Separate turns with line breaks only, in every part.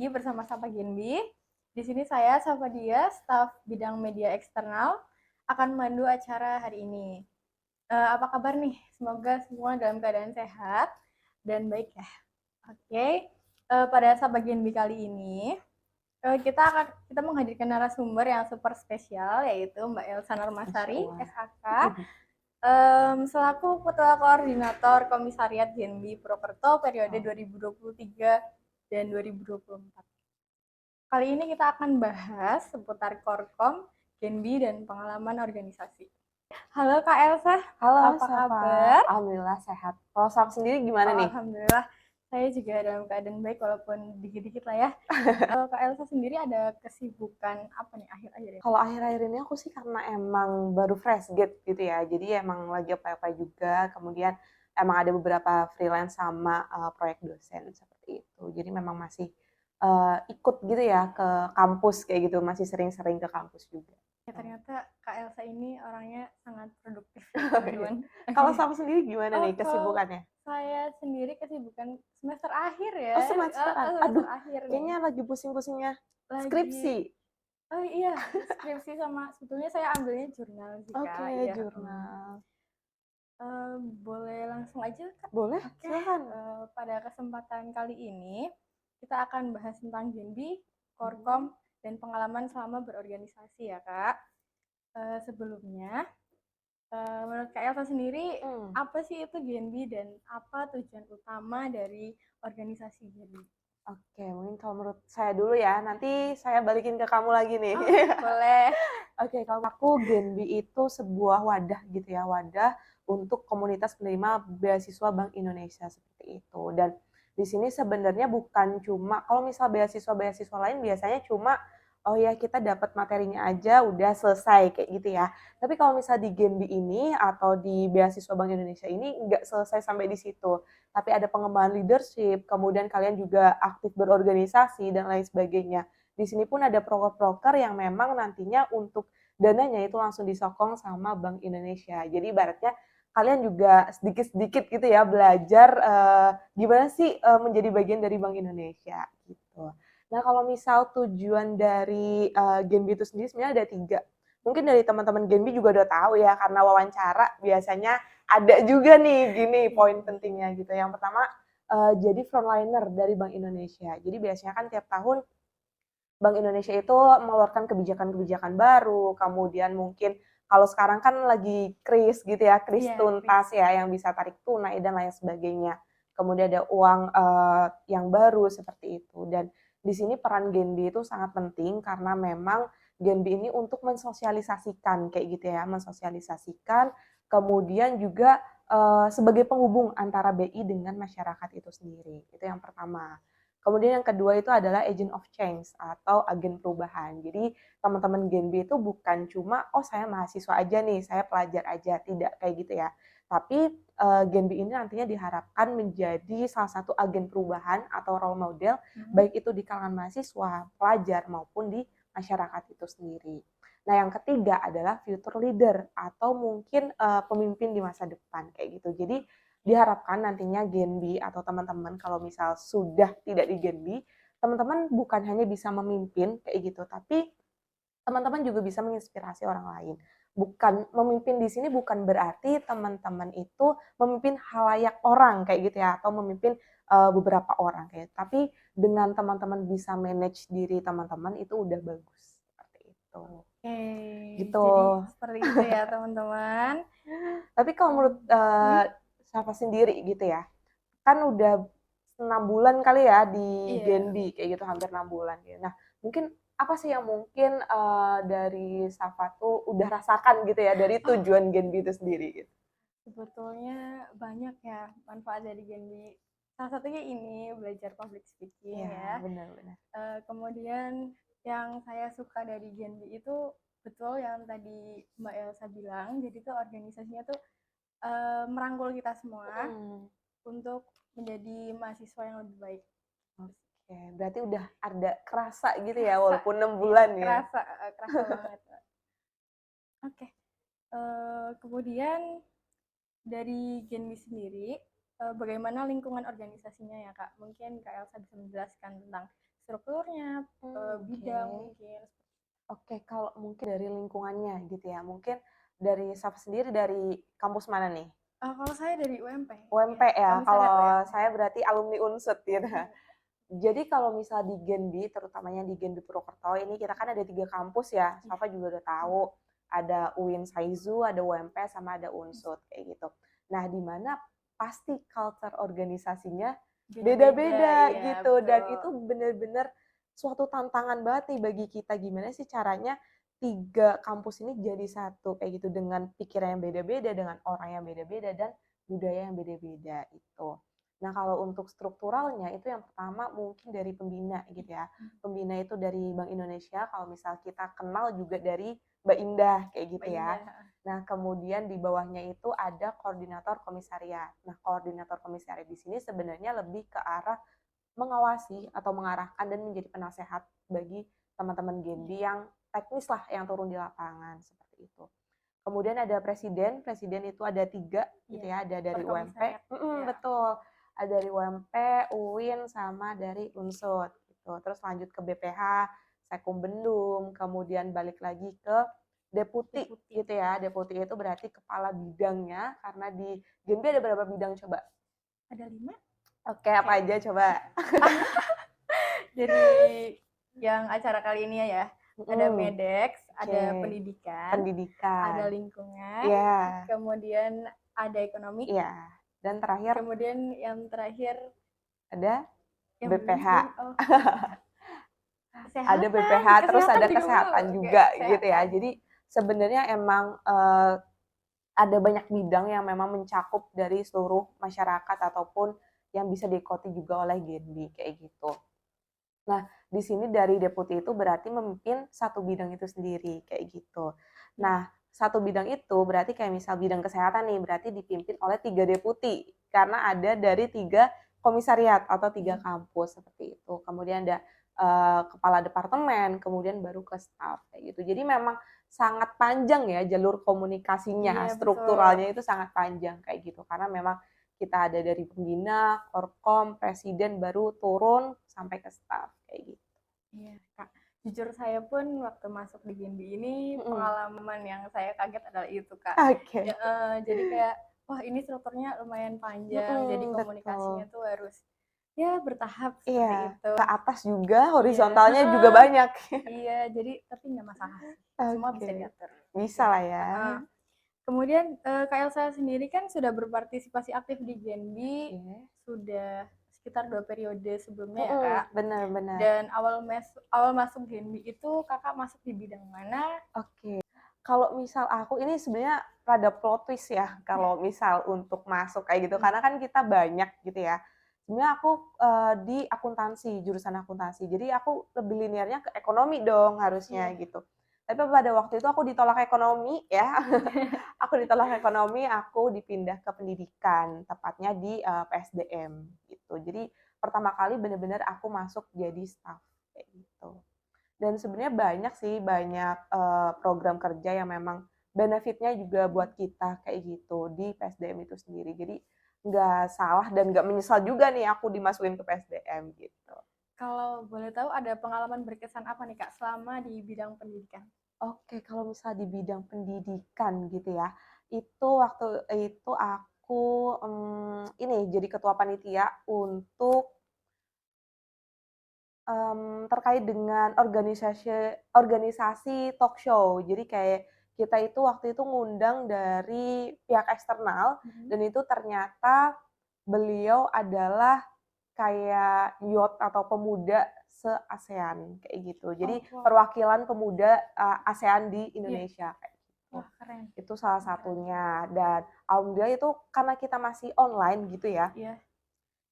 lagi bersama Sapa Genbi. Di sini saya, Sapa dia, staf bidang media eksternal, akan memandu acara hari ini. Apa kabar nih? Semoga semua dalam keadaan sehat dan baik ya. Oke, pada Sapa Genbi kali ini, kita menghadirkan narasumber yang super spesial, yaitu Mbak Elsa Normasari, SHK, selaku Ketua Koordinator Komisariat Genbi Purwokerto periode 2023 dan 2024. Kali ini kita akan bahas seputar Korkom, Genbi, dan pengalaman organisasi. Halo Kak Elsa,
Halo,
apa
Sapa.
kabar?
Alhamdulillah sehat. Kalau Sapa sendiri gimana nih?
Alhamdulillah, saya juga dalam keadaan baik walaupun dikit-dikit lah ya. Kak Elsa sendiri ada kesibukan apa nih akhir-akhir ini?
Kalau akhir-akhir ini aku sih karena emang baru fresh grad gitu ya, jadi emang lagi apply juga, kemudian emang ada beberapa freelance sama proyek dosen seperti itu. Jadi memang masih ikut gitu ya ke kampus kayak gitu, masih sering-sering ke kampus juga.
Ya, ternyata Kak Elsa ini orangnya sangat produktif, teman-teman.
Kalau Sapa sendiri gimana nih
Kalau
kesibukannya?
saya sendiri kesibukan semester akhir ya.
Oh, semesteran.
Semester
Aduh,
akhir nih.
kayaknya lagi pusing-pusingnya
Lagi,
skripsi.
oh iya, skripsi sama sebetulnya saya ambilnya jurnal sih
Oke,
Kak. Iya.
jurnal.
Boleh langsung aja Kak.
Boleh,
Oke,
silakan.
pada kesempatan kali ini kita akan bahas tentang Genbi, Korkom, dan pengalaman selama berorganisasi ya Kak. Sebelumnya, menurut Kak Elsa sendiri, apa sih itu Genbi dan apa tujuan utama dari organisasi Genbi?
Oke, mungkin kalau menurut saya dulu ya, nanti saya balikin ke kamu lagi nih.
Oh, boleh.
Oke, kalau aku Genbi itu sebuah wadah gitu ya, wadah untuk komunitas penerima beasiswa Bank Indonesia seperti itu. Dan di sini sebenarnya bukan cuma kalau misal beasiswa-beasiswa lain biasanya cuma oh ya kita dapat materinya aja udah selesai kayak gitu ya. Tapi kalau misal di Genbi ini atau di beasiswa Bank Indonesia ini nggak selesai sampai di situ. Tapi ada pengembangan leadership, kemudian kalian juga aktif berorganisasi dan lain sebagainya. Di sini pun ada proker-proker yang memang nantinya untuk dananya itu langsung disokong sama Bank Indonesia. Jadi ibaratnya kalian juga sedikit-sedikit gitu ya belajar gimana sih menjadi bagian dari Bank Indonesia gitu. Nah kalau misal tujuan dari Genbi itu sendiri sebenarnya ada 3. Mungkin dari teman-teman Genbi juga udah tahu ya karena wawancara biasanya ada juga nih gini poin pentingnya gitu. Yang pertama jadi frontliner dari Bank Indonesia. Jadi biasanya kan tiap tahun Bank Indonesia itu mengeluarkan kebijakan-kebijakan baru, kemudian mungkin kalau sekarang kan lagi kris gitu ya, kris tuntas ya yang bisa tarik tunai dan lain sebagainya. Kemudian ada uang yang baru seperti itu. Dan di sini peran Genbi itu sangat penting karena memang Genbi ini untuk mensosialisasikan kayak gitu ya, mensosialisasikan kemudian juga sebagai penghubung antara BI dengan masyarakat itu sendiri. Itu yang pertama. Kemudian yang kedua itu adalah agent of change atau agen perubahan. Jadi teman-teman Genbi itu bukan cuma oh saya mahasiswa aja nih, saya pelajar aja, tidak kayak gitu ya. Tapi Genbi ini nantinya diharapkan menjadi salah satu agen perubahan atau role model baik itu di kalangan mahasiswa, pelajar maupun di masyarakat itu sendiri. Nah, yang ketiga adalah future leader atau mungkin pemimpin di masa depan kayak gitu. Jadi diharapkan nantinya Genbi atau teman-teman kalau misal sudah tidak di Genbi, teman-teman bukan hanya bisa memimpin kayak gitu, tapi teman-teman juga bisa menginspirasi orang lain. Bukan memimpin di sini bukan berarti teman-teman itu memimpin halayak orang kayak gitu ya atau memimpin beberapa orang kayak. Tapi dengan teman-teman bisa manage diri teman-teman itu udah bagus seperti itu.
Oke,
Gitu.
jadi seperti itu ya teman-teman.
Tapi kalau menurut siapa sendiri gitu ya, kan udah 6 bulan kali ya di Genbi kayak gitu hampir 6 bulan gitu. Nah mungkin apa sih yang mungkin dari Safa tuh udah rasakan gitu ya dari tujuan Genbi itu sendiri gitu?
Sebetulnya banyak ya manfaat dari Genbi. Salah satunya ini belajar public speaking ya.
Benar-benar.
Kemudian yang saya suka dari Genbi itu betul yang tadi Mbak Elsa bilang. Jadi tuh organisasinya tuh merangkul kita semua untuk menjadi mahasiswa yang lebih baik.
Oke, berarti udah ada kerasa gitu ya walaupun 6 bulan ya.
Kerasa banget. Oke. Kemudian dari Genbi sendiri, bagaimana lingkungan organisasinya ya Kak? Mungkin Kak Elsa bisa menjelaskan tentang strukturnya,
Oke.
bidang mungkin.
Oke, kalau mungkin dari lingkungannya gitu ya, mungkin dari Saf sendiri dari kampus mana nih?
Kalau saya dari UMP,
UMP
ya,
ya,
Universitas
kalau
UMP.
saya berarti alumni Unsud gitu.
Iya.
Jadi kalau misal di Genbi, terutamanya di Genbi Purwokerto, ini kita kan ada 3 kampus ya,
Iya.
Safa juga udah tahu. Ada UIN Saizu, ada UMP, sama ada Unsud, kayak gitu. Nah, di mana pasti culture organisasinya
Beda-beda,
beda-beda
iya
gitu, dan
betul.
itu bener-bener suatu tantangan banget nih bagi kita, gimana sih caranya 3 kampus ini jadi satu, kayak gitu, dengan pikiran yang beda-beda, dengan orang yang beda-beda, dan budaya yang beda-beda itu. Nah, kalau untuk strukturalnya itu yang pertama mungkin dari pembina gitu ya. Pembina itu dari Bank Indonesia, kalau misal kita kenal juga dari Mbak Indah kayak
Mbak
gitu ya.
Indah.
Nah, kemudian di bawahnya itu ada koordinator komisariat. Nah, koordinator komisariat di sini sebenarnya lebih ke arah mengawasi atau mengarahkan dan menjadi penasehat bagi teman-teman Genbi yang teknis lah, yang turun di lapangan seperti itu. Kemudian ada presiden, presiden itu ada 3 gitu
Iya,
ya, ada dari UMP,
perkomisariat. Ya.
betul, ada dari UMP, UIN, sama dari Unsud gitu. Terus lanjut ke BPH, Sekum Bendung, kemudian balik lagi ke deputi
Deputi.
gitu ya. Deputi itu berarti kepala bidangnya, karena di Genbi ada berapa bidang coba?
Ada 5.
Oke, apa aja coba?
Jadi yang acara kali ini ya, ada
Mm,
Medex,
Oke,
ada pendidikan, ada
pendidikan,
lingkungan,
ya,
kemudian ada ekonomi,
ya, dan terakhir
kemudian yang terakhir
ada
yang belum
BPH.
disebut,
Ada
kesehatan,
BPH, terus
kesehatan
ada
juga mau.
kesehatan
Oke,
juga gitu ya.
kesehatan.
Jadi sebenarnya emang ada banyak bidang yang memang mencakup dari seluruh masyarakat ataupun yang bisa diikuti juga oleh Genbi kayak gitu. Nah, di sini dari deputi itu berarti memimpin satu bidang itu sendiri kayak gitu.
Ya.
Nah, satu bidang itu berarti kayak misal bidang kesehatan nih, berarti dipimpin oleh 3 deputi karena ada dari 3 komisariat atau 3 kampus seperti itu. Kemudian ada kepala departemen, kemudian baru ke staff kayak gitu. Jadi memang sangat panjang ya jalur komunikasinya,
Iya, betul.
strukturalnya itu sangat panjang kayak gitu karena memang kita ada dari pembina, korkom, presiden, baru turun sampai ke staff kayak gitu.
Iya, Kak. Jujur saya pun waktu masuk di Genbi ini pengalaman yang saya kaget adalah itu, Kak.
Oke.
Ya, jadi kayak, wah ini strukturnya lumayan panjang, jadi komunikasinya
Betul.
tuh harus ya bertahap seperti
Iya,
itu.
ke atas juga,
Iya,
horizontalnya juga banyak.
iya, jadi tapi nggak masalah sih, semua bisa
Oke,
diatur.
bisa
Ya,
lah ya.
kemudian Kak Elsa sendiri kan sudah berpartisipasi aktif di Genbi,
Oke.
sudah sekitar 2 periode sebelumnya ya, Kak.
Benar-benar.
Dan awal masuk Genbi itu Kakak masuk di bidang mana?
Oke. Kalau misal aku ini sebenarnya rada plot twist ya kalau misal untuk masuk kayak gitu karena kan kita banyak gitu ya. Sebenarnya aku di akuntansi, jurusan akuntansi. Jadi aku lebih linearnya ke ekonomi dong harusnya
Iya.
gitu. Tapi pada waktu itu aku ditolak ekonomi ya. Aku ditolak ekonomi, aku dipindah ke pendidikan, tepatnya di PSDM gitu. Jadi pertama kali benar-benar aku masuk jadi staff kayak gitu. Dan sebenarnya banyak sih, banyak program kerja yang memang benefitnya juga buat kita kayak gitu di PSDM itu sendiri. Jadi nggak salah dan nggak menyesal juga nih aku dimasukin ke PSDM gitu.
Kalau boleh tahu ada pengalaman berkesan apa nih Kak selama di bidang pendidikan?
Oke, kalau misal di bidang pendidikan gitu ya, itu waktu itu aku ini jadi ketua panitia untuk terkait dengan organisasi talk show. Jadi kayak kita itu waktu itu ngundang dari pihak eksternal dan itu ternyata beliau adalah kayak youth atau pemuda se-ASEAN kayak gitu. Jadi
Oh, wow.
perwakilan pemuda ASEAN di
Iya.
Indonesia kayak gitu.
Wah, keren.
Itu salah
Keren.
satunya dan alhamdulillah itu karena kita masih online gitu ya.
Iya.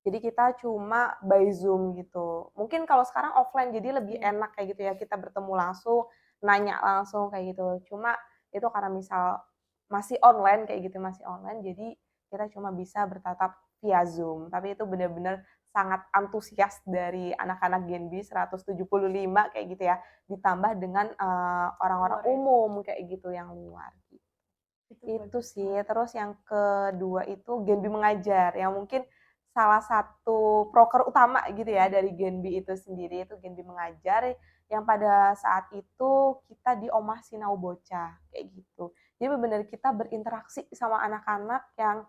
Jadi kita cuma by Zoom gitu. Mungkin kalau sekarang offline jadi lebih
Iya.
enak kayak gitu ya, kita bertemu langsung, nanya langsung kayak gitu. Cuma itu karena misal masih online kayak gitu, masih online jadi kita cuma bisa bertatap via Zoom. Tapi itu benar-benar sangat antusias dari anak-anak Genbi 175 kayak gitu ya, ditambah dengan orang-orang
Luar ya.
umum kayak gitu yang luar.
Itu
Itu
bagus
sih.
banget.
Terus yang kedua itu Genbi mengajar, yang mungkin salah satu proker utama gitu ya dari Genbi itu sendiri, itu Genbi Mengajar, yang pada saat itu kita di Omah Sinau Bocah, kayak gitu. Jadi benar-benar kita berinteraksi sama anak-anak yang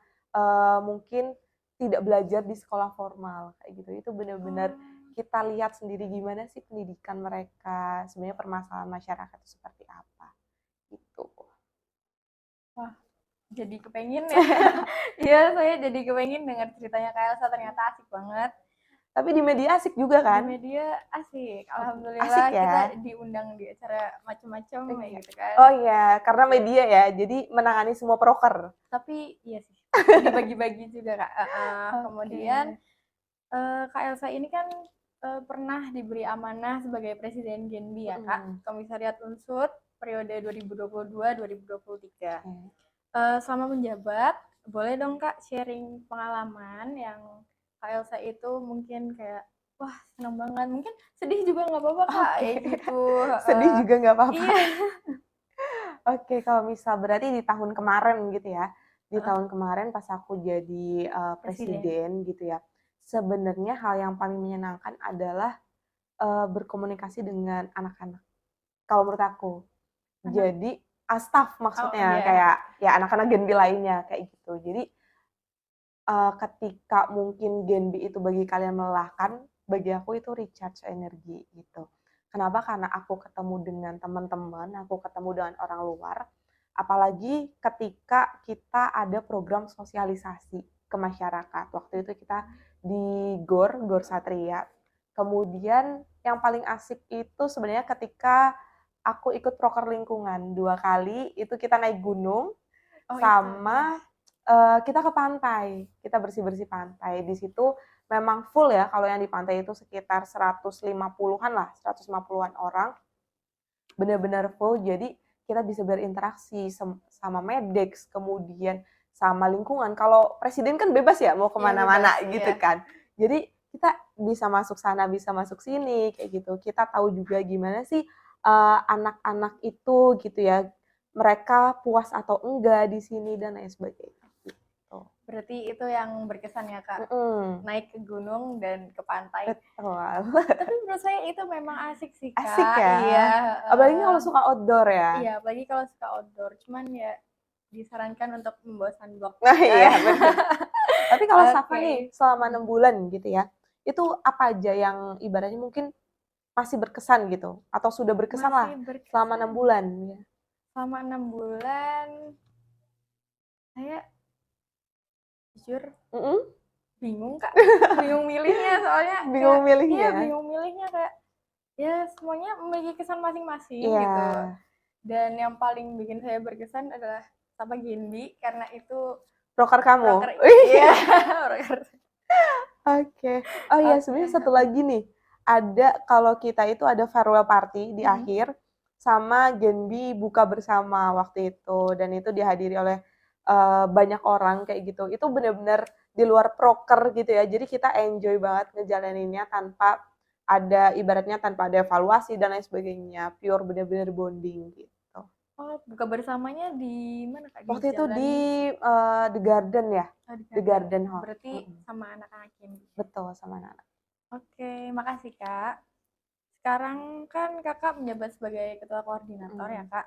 mungkin tidak belajar di sekolah formal, kayak gitu. Itu benar-benar
Oh,
kita lihat sendiri gimana sih pendidikan mereka, sebenarnya permasalahan masyarakat itu seperti apa, gitu.
wah, jadi kepengen ya. Iya, saya jadi kepengen dengar ceritanya Kak Elsa, ternyata asik banget.
Tapi di media asik juga
Di
kan?
media asik,
Asik
alhamdulillah kita
ya?
diundang di acara macam-macam
Oh
kayak
iya.
gitu kan.
Oh iya, karena
Iya,
media ya, jadi menangani semua proker.
tapi iya sih, dibagi-bagi juga Kak.
Oke.
Kemudian Kak Elsa ini kan pernah diberi amanah sebagai Presiden Genbi ya Kak,
Mhm.
Komisariat Unsut periode 2022-2023.
Oke.
Selama menjabat, boleh dong Kak sharing pengalaman yang Kak Elsa itu mungkin kayak, wah seneng banget, mungkin sedih juga nggak apa-apa Kak,
Oke.
kayak gitu.
Sedih juga nggak apa-apa.
Iya.
Oke, kalau misal berarti di tahun kemarin gitu ya. Di
Heeh,
tahun kemarin pas aku jadi
presiden.
presiden gitu ya. Sebenarnya hal yang paling menyenangkan adalah berkomunikasi dengan anak-anak. Kalau menurut aku.
Anak,
Jadi staf
oh
maksudnya
iya,
kayak ya anak-anak Genbi lainnya kayak gitu. Jadi ketika mungkin Genbi itu bagi kalian melelahkan, bagi aku itu recharge energi gitu. Kenapa? Karena aku ketemu dengan teman-teman, aku ketemu dengan orang luar, apalagi ketika kita ada program sosialisasi ke masyarakat. Waktu itu kita di Gor Satria. Kemudian yang paling asik itu sebenarnya ketika aku ikut proker lingkungan 2 kali, itu kita naik gunung
oh itu, ya.
sama kita ke pantai, kita bersih-bersih pantai. Di situ memang full ya, kalau yang di pantai itu sekitar 150-an lah, 150-an orang, benar-benar full. Jadi kita bisa berinteraksi sama Medex, kemudian sama lingkungan. Kalau presiden kan bebas ya mau
Iya bebas,
kemana-mana gitu
ya.
kan. Jadi kita bisa masuk sana, bisa masuk sini kayak gitu. Kita tahu juga gimana sih anak-anak itu gitu ya, mereka puas atau enggak di sini dan lain sebagainya. Gitu.
Berarti itu yang berkesan ya Kak,
Mm-mm.
naik ke gunung dan ke pantai.
Betul.
Tapi menurut saya itu memang asik sih
Asik
Kak,
ya.
iya,
Apalagi kalau suka outdoor ya.
iya, apalagi kalau suka outdoor. Cuman ya disarankan untuk membawa sunblock.
Nah iya benar. Tapi kalau Safa
Oke.
nih selama
Hmm.
6 bulan gitu ya, itu apa aja yang ibaratnya mungkin masih berkesan gitu? Atau sudah berkesan
Masih
lah selama 6
berkesan.
bulan? Ya.
Selama 6 bulan, saya jujur
Mm-mm.
bingung Kak. Bingung milihnya soalnya kayak,
Bingung
iya
milihnya?
bingung milihnya kayak, ya semuanya memiliki kesan masing-masing
Iya.
gitu. Dan yang paling bikin saya berkesan adalah sama Genbi karena itu
Proker kamu?
proker, iya, proker.
Oke. Oh iya,
Oke.
sebenarnya satu lagi nih. Ada kalau kita itu ada farewell party di
Mm-mm.
akhir sama Genbi buka bersama waktu itu dan itu dihadiri oleh banyak orang kayak gitu. Itu benar-benar di luar proker gitu ya. Jadi kita enjoy banget ngejalaninnya tanpa ada ibaratnya tanpa ada evaluasi dan lain sebagainya. Pure benar-benar bonding gitu.
Oh, buka bersamanya di mana Kak? Di
Waktu itu
jalan
di The Garden ya,
di
The
Garden.
Garden Hall.
Berarti sama anak-anak Genbi.
Betul sama anak.
Oke, makasih Kak. Sekarang kan Kakak menjabat sebagai ketua koordinator ya
Mm.
Kak.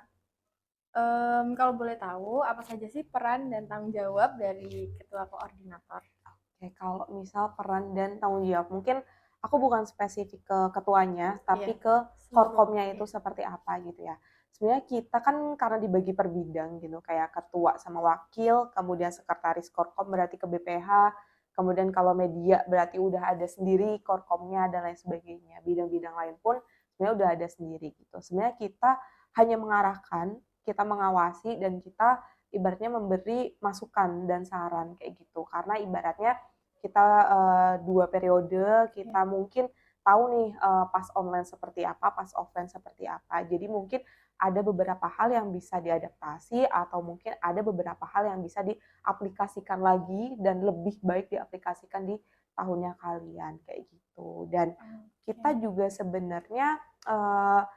Kalau boleh tahu, apa saja sih peran dan tanggung jawab dari ketua koordinator?
Oke, kalau misal peran dan tanggung jawab, mungkin aku bukan spesifik ke ketuanya,
Iya,
tapi ke
seluruh.
korkomnya itu
Iya.
seperti apa gitu ya. Sebenarnya kita kan karena dibagi per bidang gitu, kayak ketua sama wakil, kemudian sekretaris korkom berarti ke BPH, kemudian kalau media berarti udah ada sendiri korkomnya dan lain sebagainya. Bidang-bidang lain pun sebenarnya udah ada sendiri gitu. Sebenarnya kita hanya mengarahkan, kita mengawasi, dan kita ibaratnya memberi masukan dan saran kayak gitu. Karena ibaratnya kita 2 periode,
Iya.
kita mungkin tahu nih pas online seperti apa, pas offline seperti apa. Jadi mungkin ada beberapa hal yang bisa diadaptasi atau mungkin ada beberapa hal yang bisa diaplikasikan lagi dan lebih baik diaplikasikan di tahunnya kalian kayak gitu. Dan kita juga sebenarnya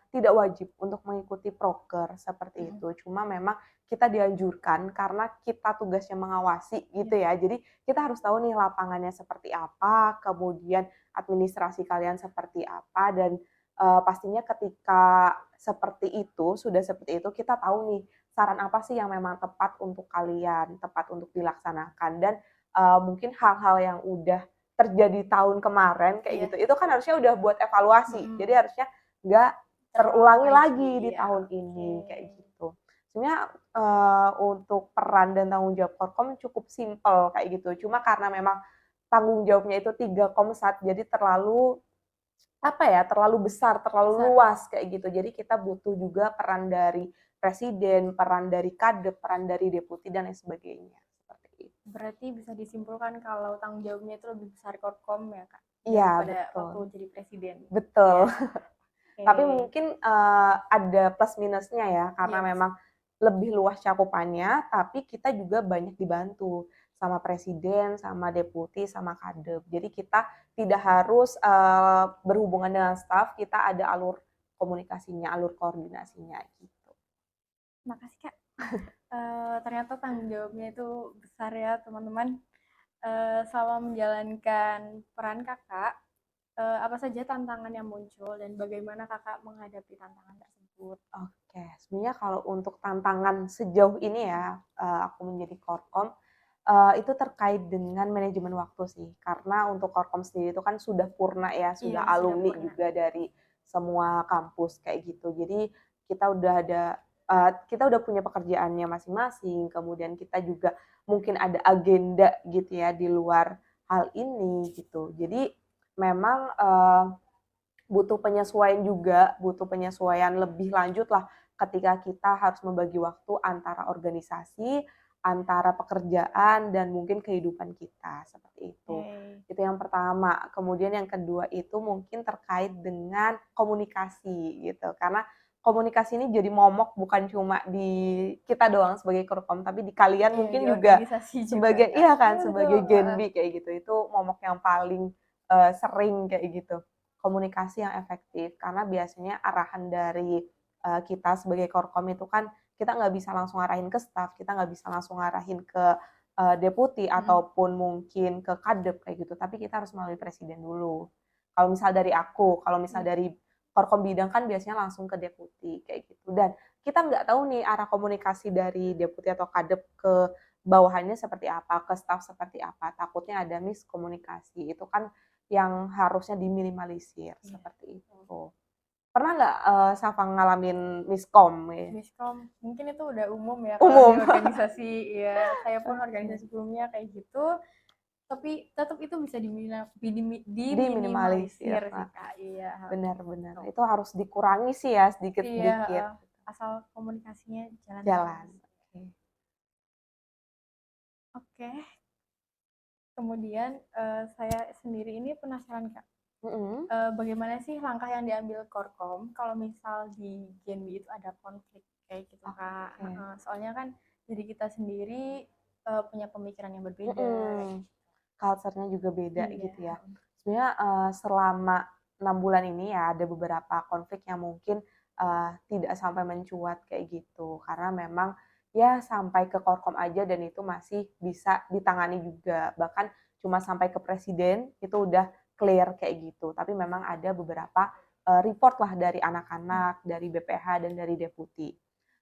tidak wajib untuk mengikuti proker seperti itu. Cuma memang kita dianjurkan karena kita tugasnya mengawasi gitu ya. Jadi kita harus tahu nih lapangannya seperti apa, kemudian administrasi kalian seperti apa, dan pastinya ketika sudah seperti itu kita tahu nih saran apa sih yang memang tepat untuk kalian, tepat untuk dilaksanakan, dan mungkin hal-hal yang udah terjadi tahun kemarin kayak gitu, itu kan harusnya udah buat evaluasi. Jadi harusnya nggak terulangi lagi di tahun ini kayak gitu. Sebenarnya untuk peran dan tanggung jawab Korkom cukup simpel kayak gitu. Cuma karena memang tanggung jawabnya itu 3 komsat, jadi terlalu terlalu besar, terlalu luas kayak gitu. Jadi kita butuh juga peran dari presiden, peran dari kadep, peran dari deputi dan lain sebagainya.
Berarti bisa disimpulkan kalau tanggung jawabnya itu lebih besar Korkom ya Kak,
Iya,
daripada
betul.
waktu jadi presiden.
Betul.
Ya.
Tapi mungkin ada plus minusnya ya, karena memang lebih luas cakupannya, tapi kita juga banyak dibantu sama presiden, sama deputi, sama kadep. Jadi kita tidak harus berhubungan dengan staf, kita ada alur komunikasinya, alur koordinasinya gitu.
Makasih Kak. Ternyata tanggung jawabnya itu besar ya teman-teman. Selama menjalankan peran kakak, apa saja tantangan yang muncul dan bagaimana kakak menghadapi tantangan tersebut?
Oke, sebenarnya kalau untuk tantangan sejauh ini ya, aku menjadi Korkom, itu terkait dengan manajemen waktu sih. Karena untuk Korkom sendiri itu kan sudah purna ya, sudah alumni juga dari semua kampus kayak gitu. Jadi kita udah punya pekerjaannya masing-masing, kemudian kita juga mungkin ada agenda gitu ya di luar hal ini gitu. Jadi memang butuh penyesuaian lebih lanjut lah ketika kita harus membagi waktu antara organisasi, antara pekerjaan, dan mungkin kehidupan kita, seperti itu. Itu yang pertama. Kemudian yang kedua itu mungkin terkait dengan komunikasi gitu, karena komunikasi ini jadi momok bukan cuma di kita doang sebagai Korkom, tapi di kalian mungkin juga sebagai sebagai Genbi kayak gitu. Itu momok yang paling sering kayak gitu. Komunikasi yang efektif, karena biasanya arahan dari kita sebagai Korkom itu kan kita nggak bisa langsung arahin ke staf, kita nggak bisa langsung arahin ke deputi ataupun mungkin ke kadep kayak gitu, tapi kita harus melalui presiden dulu. Kalau misal dari aku, kalau misal dari Korkom bidang kan biasanya langsung ke deputi kayak gitu, dan kita nggak tahu nih arah komunikasi dari deputi atau kadep ke bawahannya seperti apa, ke staf seperti apa, takutnya ada miskomunikasi, itu kan yang harusnya diminimalisir seperti itu. Pernah nggak Safa ngalamin miskom? Ya?
Miskom, mungkin itu udah umum ya
kalau
di organisasi ya. Saya pun organisasi sebelumnya kayak gitu, tapi tetap itu bisa diminimalisir sih Kak. Iya.
Benar-benar. Itu harus dikurangi sih ya sedikit-sedikit.
Iya, asal komunikasinya
jalan.
Oke. Kemudian saya sendiri ini penasaran Kak. Bagaimana sih langkah yang diambil Korkom kalau misal di Genbi itu ada konflik kayak gitu Kak? Soalnya kan dari kita sendiri punya pemikiran yang berbeda.
Culture-nya juga beda gitu ya. Sebenarnya selama 6 bulan ini ya ada beberapa konflik yang mungkin tidak sampai mencuat kayak gitu, karena memang ya sampai ke Korkom aja dan itu masih bisa ditangani juga, bahkan cuma sampai ke presiden itu udah clear kayak gitu, tapi memang ada beberapa report lah dari anak-anak, dari BPH dan dari deputi.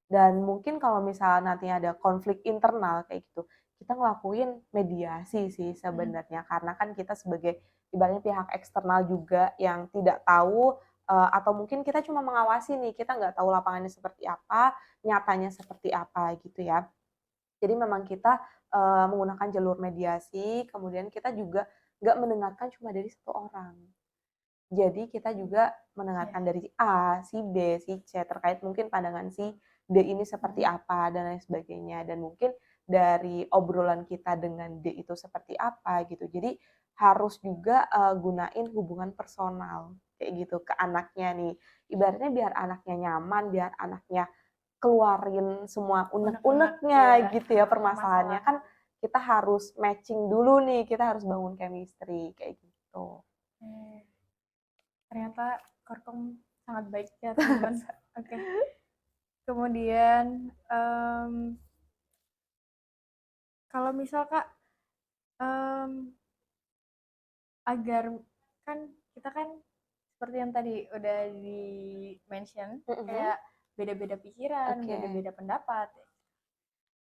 Dan mungkin kalau misalnya nantinya ada konflik internal kayak gitu, kita ngelakuin mediasi sih sebenarnya, karena kan kita sebagai ibaratnya pihak eksternal juga yang tidak tahu atau mungkin kita cuma mengawasi nih, kita nggak tahu lapangannya seperti apa, nyatanya seperti apa gitu ya. Jadi memang kita menggunakan jalur mediasi, kemudian kita juga nggak mendengarkan cuma dari satu orang. Jadi kita juga mendengarkan dari A, si B, si C, terkait mungkin pandangan si D ini seperti apa, dan lain sebagainya. Dan mungkin dari obrolan kita dengan D itu seperti apa gitu. Jadi harus juga gunain hubungan personal kayak gitu ke anaknya nih. Ibaratnya biar anaknya nyaman, biar anaknya keluarin semua unek-uneknya gitu ya permasalahannya. Kan kita harus matching dulu nih, kita harus bangun chemistry kayak gitu.
Ternyata Korkom sangat baik ya teman-teman. Oke. Kemudian kalau misal Kak, em, agar kan kita kan seperti yang tadi udah di mention,
Mhm.
kayak beda-beda pikiran,
Oke.
beda-beda pendapat,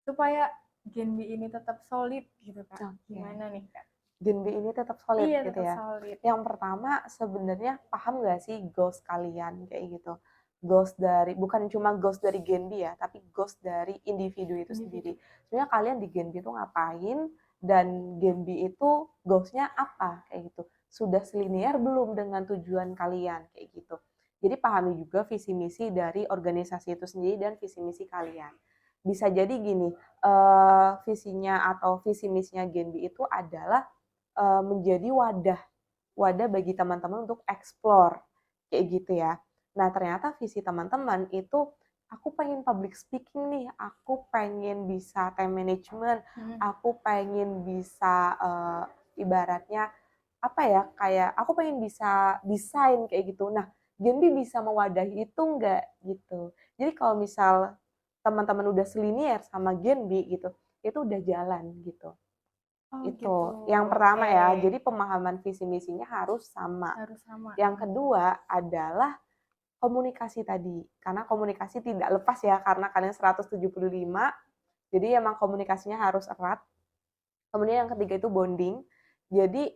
supaya Gen B ini tetap solid gitu Kak.
Oke.
Gimana nih Kak?
Gen B ini tetap solid
Iya
gitu
tetap
ya.
solid.
Yang pertama sebenarnya paham nggak sih goals kalian kayak gitu. Goals dari bukan cuma goals dari Gen B ya, tapi goals dari individu itu sendiri.
Individu.
Sebenarnya kalian di Gen B itu ngapain dan Gen B itu goals-nya apa kayak gitu. Sudah selinier belum dengan tujuan kalian kayak gitu. Jadi pahami juga visi misi dari organisasi itu sendiri dan visi misi kalian. Bisa jadi gini, visinya atau visi misinya Gen B itu adalah menjadi wadah wadah bagi teman-teman untuk explore kayak gitu ya. Nah ternyata visi teman-teman itu aku pengen public speaking nih, aku pengen bisa time management,
Hmm.
aku pengen bisa ibaratnya apa ya kayak aku pengen bisa desain kayak gitu. Nah Genbi bisa mewadahi itu enggak gitu. Jadi kalau misal teman-teman udah selinier sama Genbi gitu, itu udah jalan gitu.
Oh gitu.
Itu, yang pertama
Oke.
ya, jadi pemahaman visi misinya harus sama.
Harus sama.
Yang kedua adalah komunikasi tadi, karena komunikasi tidak lepas ya, karena kalian 175, jadi emang komunikasinya harus erat. Kemudian yang ketiga itu bonding. Jadi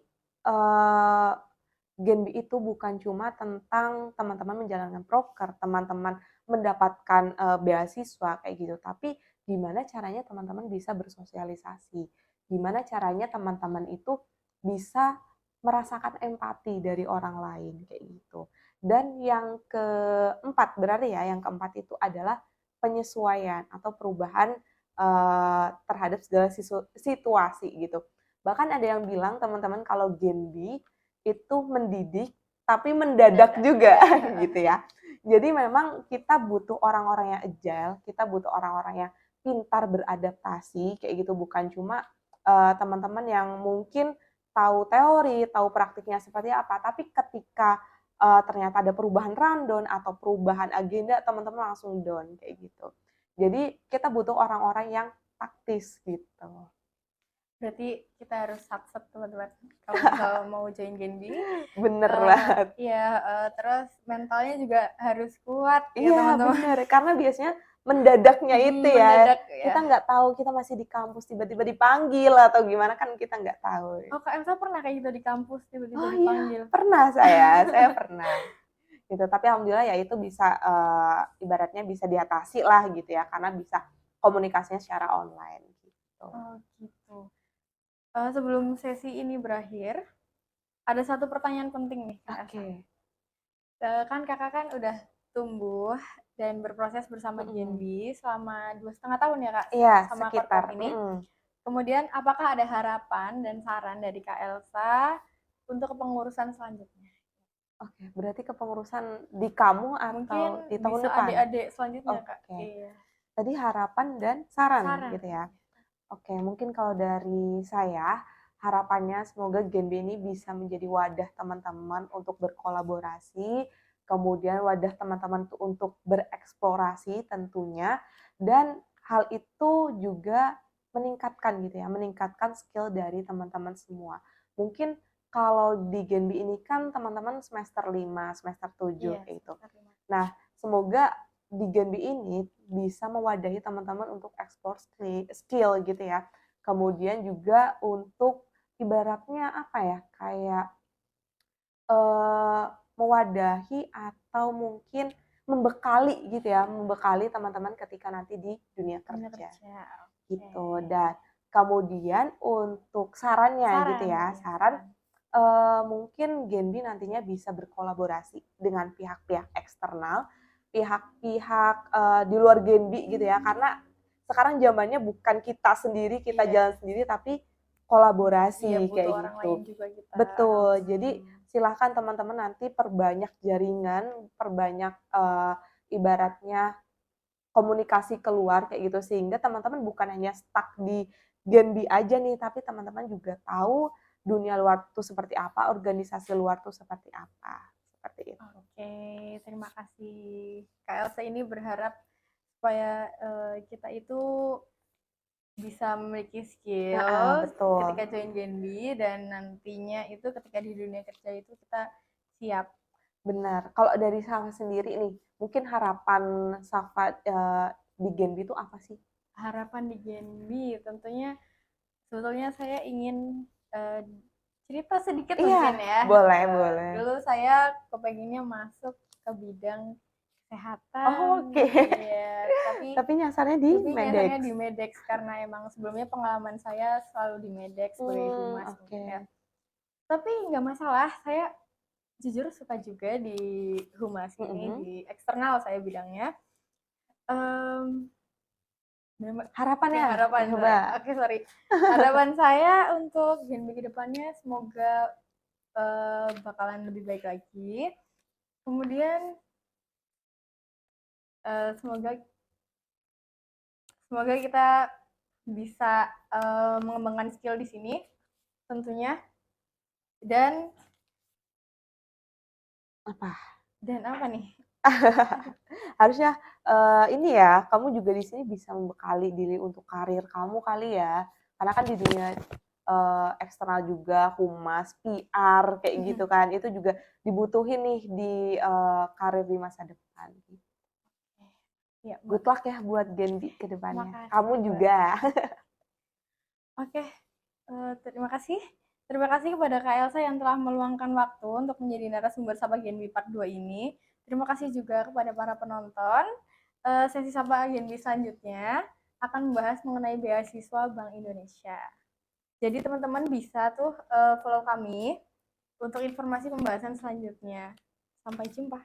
Gen B itu bukan cuma tentang teman-teman menjalankan proker, teman-teman mendapatkan beasiswa kayak gitu, tapi gimana caranya teman-teman bisa bersosialisasi, gimana caranya teman-teman itu bisa merasakan empati dari orang lain kayak gitu. Dan yang keempat berarti ya, yang keempat itu adalah penyesuaian atau perubahan terhadap segala situasi gitu. Bahkan ada yang bilang teman-teman kalau Gen B itu mendidik tapi mendadak
Mendadak.
juga
Iya.
gitu ya. Jadi memang kita butuh orang-orang yang agile, kita butuh orang-orang yang pintar beradaptasi kayak gitu, bukan cuma teman-teman yang mungkin tahu teori, tahu praktiknya seperti apa, tapi ketika ternyata ada perubahan rundown atau perubahan agenda, teman-teman langsung down kayak gitu. Jadi kita butuh orang-orang yang taktis gitu.
Berarti kita harus sat-set teman-teman. Kalau misal mau join Gen B,
Bener banget.
iya, terus mentalnya juga harus kuat ya
Iya
teman-teman.
bener, karena biasanya mendadaknya itu ya,
Mendadak
kita
ya.
nggak tahu kita masih di kampus tiba-tiba dipanggil atau gimana kan kita nggak tahu.
Oh, Kak Elsa pernah kayak gitu di kampus tiba-tiba
Oh iya,
dipanggil?
pernah saya pernah gitu. Tapi alhamdulillah ya itu bisa ibaratnya bisa diatasi lah gitu ya, karena bisa komunikasinya secara online gitu.
Oh gitu. Sebelum sesi ini berakhir, ada satu pertanyaan penting nih Kak Elsa.
Oke.
Kan kakak kan udah tumbuh dan berproses bersama Gen
Mm-mm.
B selama 2,5 tahun ya Kak,
Iya
sama
sekitar.
Korkom ini.
Mm-mm.
Kemudian apakah ada harapan dan saran dari Kak Elsa untuk kepengurusan selanjutnya?
Oke, berarti kepengurusan di kamu
Mungkin
atau di tahun
bisa
depan?
adik-adik selanjutnya Kak.
Oke.
Iya.
Tadi harapan dan saran
Saran.
gitu ya. Oke, mungkin kalau dari saya, harapannya semoga Genbi ini bisa menjadi wadah teman-teman untuk berkolaborasi, kemudian wadah teman-teman untuk bereksplorasi tentunya, dan hal itu juga meningkatkan gitu ya, meningkatkan skill dari teman-teman semua. Mungkin kalau di Genbi ini kan teman-teman semester 5, semester 7
Iya,
kayak gitu.
semester 5.
Nah, semoga di Genbi ini bisa mewadahi teman-teman untuk explore skill gitu ya. Kemudian juga untuk ibaratnya apa ya, kayak mewadahi atau mungkin membekali gitu ya, membekali teman-teman ketika nanti di dunia
Dunia
kerja
kerja. Oke.
gitu. Dan kemudian untuk sarannya gitu
Saran,
ya,
iya,
saran
saran.
mungkin Genbi nantinya bisa berkolaborasi dengan pihak-pihak eksternal, pihak-pihak di luar Genbi gitu ya, karena sekarang zamannya bukan kita sendiri, kita
Iya.
jalan sendiri, tapi kolaborasi
Iya, butuh
kayak
orang
gitu.
lain juga kita.
Betul, jadi silahkan teman-teman nanti perbanyak jaringan, perbanyak ibaratnya komunikasi keluar kayak gitu, sehingga teman-teman bukan hanya stuck di Genbi aja nih, tapi teman-teman juga tahu dunia luar tuh seperti apa, organisasi luar tuh seperti apa. seperti itu.
Oke, terima kasih. Kak Elsa ini berharap supaya kita itu bisa memiliki skill
Betul.
ketika join Genbi dan nantinya itu ketika di dunia kerja itu kita siap.
Benar. Kalau dari Safa sendiri nih, mungkin harapan Safa di Genbi itu apa sih?
Harapan di Genbi tentunya sebetulnya saya ingin cerita sedikit
Iya,
mungkin ya.
boleh, boleh.
Dulu saya kepengennya masuk ke bidang
Oh,
kesehatan,
oke.
iya.
Tapi nyasarnya di
Nyasarnya
Medex.
di Medex karena emang sebelumnya pengalaman saya selalu di Medex sebagai humas
Oke.
mungkin ya. Tapi nggak masalah, saya jujur suka juga di humas ini, di eksternal saya bidangnya. Um,
Harapannya,
harapan
coba.
saya, oke sorry, harapan saya untuk Genbi ke depannya semoga bakalan lebih baik lagi. Kemudian semoga kita bisa mengembangkan skill di sini tentunya dan
Apa?
apa nih?
Harusnya ini ya, kamu juga di sini bisa membekali diri untuk karir kamu kali ya. Karena kan di dunia eksternal juga, humas, PR kayak gitu kan, itu juga dibutuhin nih di karir di masa depan.
Ya,
Good luck ya buat Genbi ke depannya.
makasih,
Kamu
Mbak.
juga.
Oke, terima kasih. Terima kasih kepada Kak Elsa yang telah meluangkan waktu untuk menjadi narasumber Sapa Genbi Part 2 ini. Terima kasih juga kepada para penonton. Sesi Sapa Genbi selanjutnya akan membahas mengenai beasiswa Bank Indonesia. Jadi teman-teman bisa tuh follow kami untuk informasi pembahasan selanjutnya. Sampai jumpa.